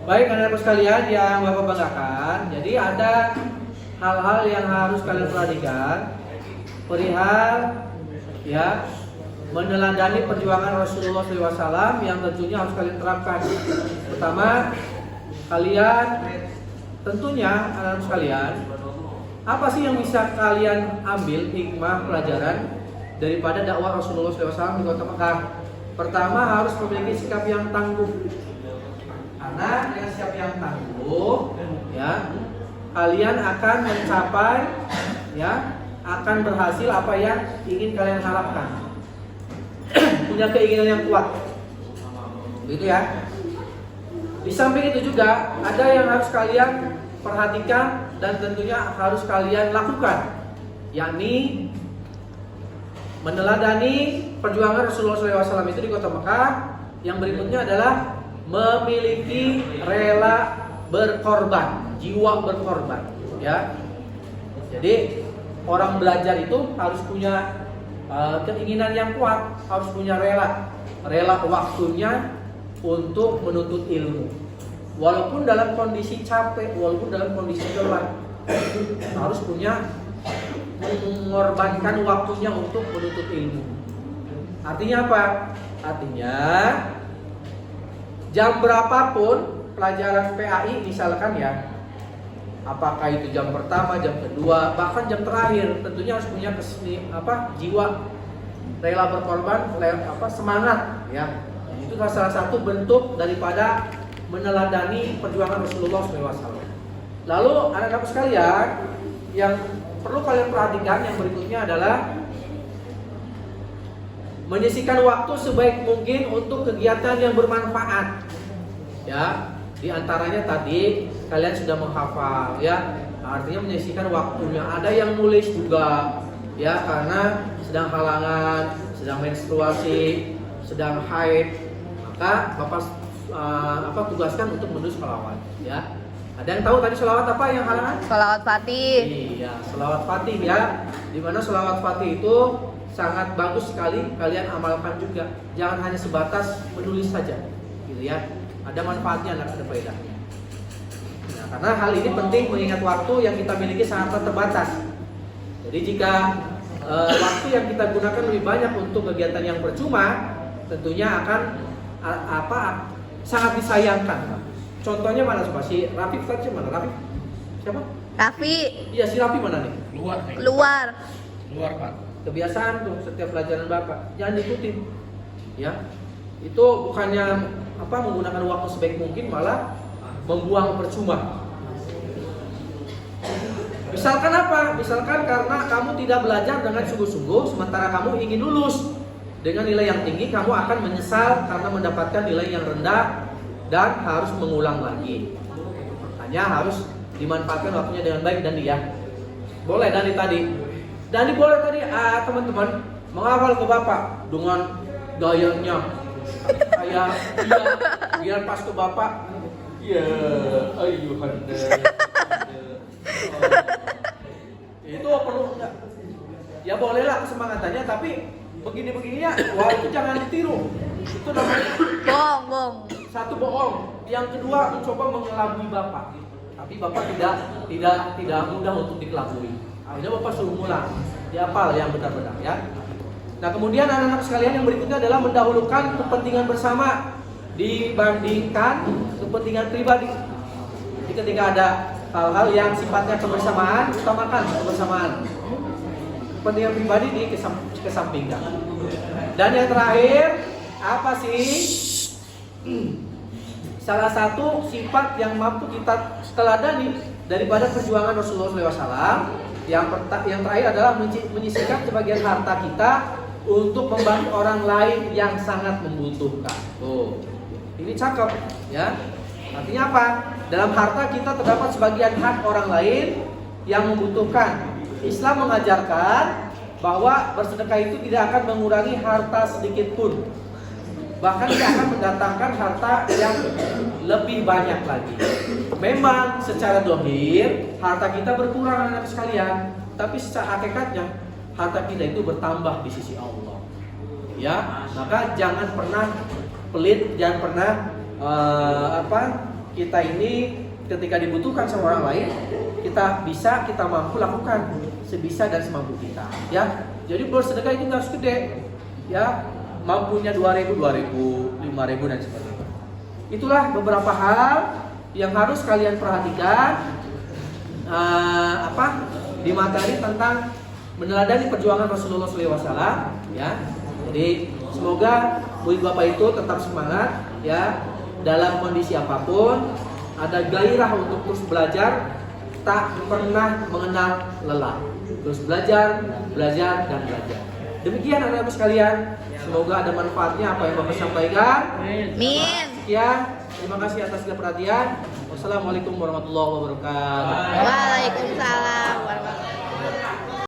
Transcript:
Baik anak-anak sekalian yang Bapak banggakan, jadi ada hal-hal yang harus kalian perhatikan perihal ya meneladani perjuangan Rasulullah SAW yang tentunya harus kalian terapkan. Pertama, kalian tentunya anak-anak sekalian, apa sih yang bisa kalian ambil hikmah pelajaran daripada dakwah Rasulullah SAW di kota Mekah? Pertama, harus memiliki sikap yang tangguh. Karena dengan sikap yang tangguh, ya, kalian akan mencapai, ya, akan berhasil apa yang ingin kalian harapkan. Punya keinginan yang kuat, gitu ya. Di samping itu juga ada yang harus kalian perhatikan dan tentunya harus kalian lakukan, yakni meneladani perjuangan Rasulullah SAW itu di kota Mekah. Yang berikutnya adalah memiliki rela berkorban, jiwa berkorban, ya. Jadi orang belajar itu harus punya keinginan yang kuat, harus punya rela waktunya untuk menuntut ilmu, walaupun dalam kondisi capek, walaupun dalam kondisi lelah, harus punya mengorbankan waktunya untuk menuntut ilmu. Artinya apa? Artinya jam berapapun pelajaran PAI misalkan ya, apakah itu jam pertama, jam kedua, bahkan jam terakhir, tentunya harus punya jiwa rela berkorban, semangat ya. Itu salah satu bentuk daripada meneladani perjuangan Rasulullah SAW. Lalu anak-anak sekalian, yang perlu kalian perhatikan yang berikutnya adalah menyisihkan waktu sebaik mungkin untuk kegiatan yang bermanfaat. Ya, di antaranya tadi kalian sudah menghafal, ya. Artinya menyisihkan waktunya. Ada yang nulis juga, ya, karena sedang halangan, sedang menstruasi, sedang haid, maka Bapak tugaskan untuk menulis sholawat, ya. Ada yang tahu tadi sholawat apa yang halangan? Sholawat Fatih. Iya, sholawat Fatih ya. Dimana sholawat Fatih itu sangat bagus sekali kalian amalkan juga. Jangan hanya sebatas menulis saja, gitu ya. Ada manfaatnya, ada faedahnya. Nah, karena hal ini penting mengingat waktu yang kita miliki sangat terbatas. Jadi jika waktu yang kita gunakan lebih banyak untuk kegiatan yang percuma, tentunya akan sangat disayangkan. Contohnya mana coba? Si Rafiq tadi mana? Rafiq? Siapa? Raffi. Iya, si Rafiq mana nih? Keluar. Pak. Kebiasaan tuh setiap pelajaran Bapak jangan diikutin. Ya. Itu bukannya menggunakan waktu sebaik mungkin, malah membuang percuma. Misalkan apa? Misalkan karena kamu tidak belajar dengan sungguh-sungguh, sementara kamu ingin lulus dengan nilai yang tinggi, kamu akan menyesal karena mendapatkan nilai yang rendah dan harus mengulang lagi. Makanya harus dimanfaatkan waktunya dengan baik. Dan dia boleh Dani boleh tadi teman-teman menghafal ke Bapak dengan gayanya kayak biar pas ke Bapak, ya ayuhanda. Itu perlu enggak? Ya bolehlah kesemangatannya, tapi begini-begini ya, wah itu jangan ditiru. Itu namanya Bohong. satu, bohong. Yang kedua, mencoba mengelabui Bapak. Tapi Bapak tidak mudah untuk dikelabui. Akhirnya Bapak suruh ngulang, dihafal yang benar-benar ya. Nah, kemudian anak-anak sekalian, yang berikutnya adalah mendahulukan kepentingan bersama dibandingkan kepentingan pribadi. Jadi ketika ada hal-hal yang sifatnya kebersamaan, utamakan kebersamaan. Kepentingan pribadi dikesampingkan. Dan yang terakhir, apa sih? Salah satu sifat yang mampu kita teladani daripada perjuangan Rasulullah SAW, yang terakhir adalah menyisihkan sebagian harta kita untuk membantu orang lain yang sangat membutuhkan. Tuh, ini cakep, ya. Artinya apa? Dalam harta kita terdapat sebagian hak orang lain yang membutuhkan. Islam mengajarkan bahwa bersedekah itu tidak akan mengurangi harta sedikit pun. Bahkan dia akan mendatangkan harta yang lebih banyak lagi. Memang secara dohir harta kita berkurang anak sekalian, tapi secara hakikatnya harta kita itu bertambah di sisi Allah. Ya, maka jangan pernah pelit, jangan pernah kita ini ketika dibutuhkan sama orang lain, kita mampu lakukan sebisa dan semampu kita, ya. Jadi bersedekah itu nggak harus gede, ya. Mampunya 2.000, 5.000 dan sebagainya. Itulah beberapa hal yang harus kalian perhatikan di materi tentang meneladani perjuangan Rasulullah SAW, ya. Jadi semoga ibu bapak itu tetap semangat, ya, dalam kondisi apapun, ada gairah untuk terus belajar, tak pernah mengenal lelah. Terus belajar dan belajar. Demikian anak-anak sekalian, semoga ada manfaatnya apa yang bapak sampaikan. Min. Sekian, terima kasih atas perhatian. Wassalamualaikum warahmatullahi wabarakatuh. Waalaikumsalam warahmatullahi